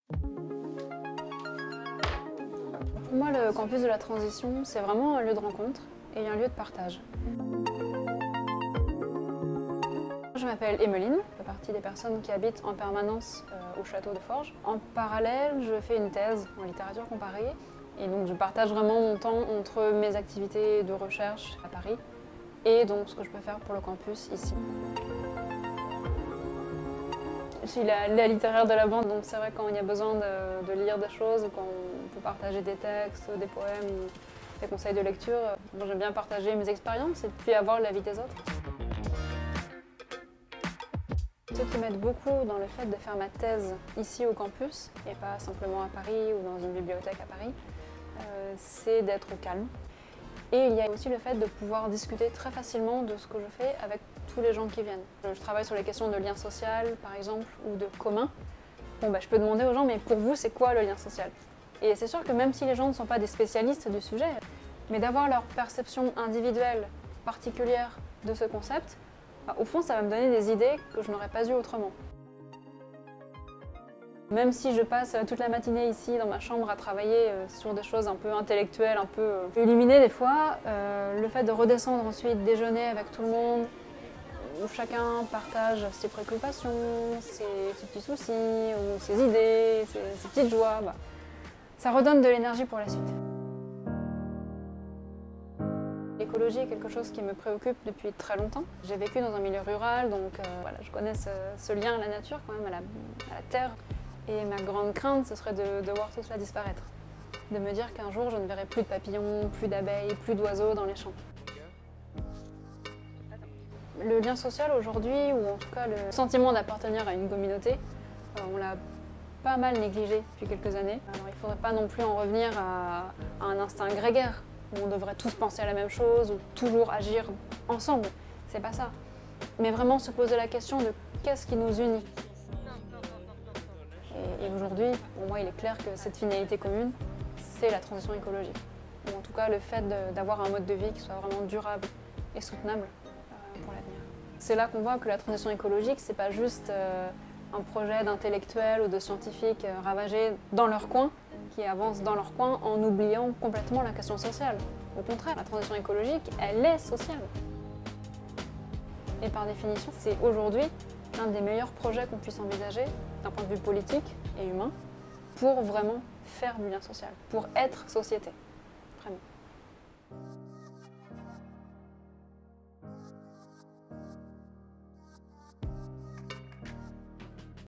Pour moi, le campus de la transition, c'est vraiment un lieu de rencontre et un lieu de partage. Je m'appelle Emmeline, je fais partie des personnes qui habitent en permanence au château de Forges. En parallèle, je fais une thèse en littérature comparée et donc je partage vraiment mon temps entre mes activités de recherche à Paris et donc ce que je peux faire pour le campus ici. Je suis la littéraire de la bande, donc c'est vrai quand il y a besoin de lire des choses, quand on peut partager des textes, des poèmes ou des conseils de lecture, moi j'aime bien partager mes expériences et puis avoir l'avis des autres. Ce qui m'aide beaucoup dans le fait de faire ma thèse ici au campus, et pas simplement à Paris ou dans une bibliothèque à Paris, c'est d'être au calme. Et il y a aussi le fait de pouvoir discuter très facilement de ce que je fais avec tous les gens qui viennent. Je travaille sur les questions de lien social, par exemple, ou de commun. Bon, je peux demander aux gens, mais pour vous, c'est quoi le lien social? Et c'est sûr que même si les gens ne sont pas des spécialistes du sujet, mais d'avoir leur perception individuelle, particulière de ce concept, au fond, ça va me donner des idées que je n'aurais pas eues autrement. Même si je passe toute la matinée ici dans ma chambre à travailler sur des choses un peu intellectuelles, un peu illuminées des fois, le fait de redescendre ensuite, déjeuner avec tout le monde, où chacun partage ses préoccupations, ses petits soucis, ou ses idées, ses petites joies, ça redonne de l'énergie pour la suite. L'écologie est quelque chose qui me préoccupe depuis très longtemps. J'ai vécu dans un milieu rural, donc je connais ce lien à la nature, quand même, à la terre. Et ma grande crainte, ce serait de voir tout cela disparaître. De me dire qu'un jour, je ne verrai plus de papillons, plus d'abeilles, plus d'oiseaux dans les champs. Le lien social aujourd'hui, ou en tout cas le sentiment d'appartenir à une communauté, on l'a pas mal négligé depuis quelques années. Alors il ne faudrait pas non plus en revenir à un instinct grégaire, où on devrait tous penser à la même chose, ou toujours agir ensemble. C'est pas ça. Mais vraiment se poser la question de qu'est-ce qui nous unit. Et aujourd'hui, pour moi, il est clair que cette finalité commune, c'est la transition écologique. Ou en tout cas, le fait d'avoir un mode de vie qui soit vraiment durable et soutenable pour l'avenir. C'est là qu'on voit que la transition écologique, c'est pas juste un projet d'intellectuels ou de scientifiques ravagés dans leur coin, qui avancent dans leur coin en oubliant complètement la question sociale. Au contraire, la transition écologique, elle est sociale. Et par définition, c'est aujourd'hui l'un des meilleurs projets qu'on puisse envisager d'un point de vue politique et humain pour vraiment faire du lien social, pour être société, vraiment.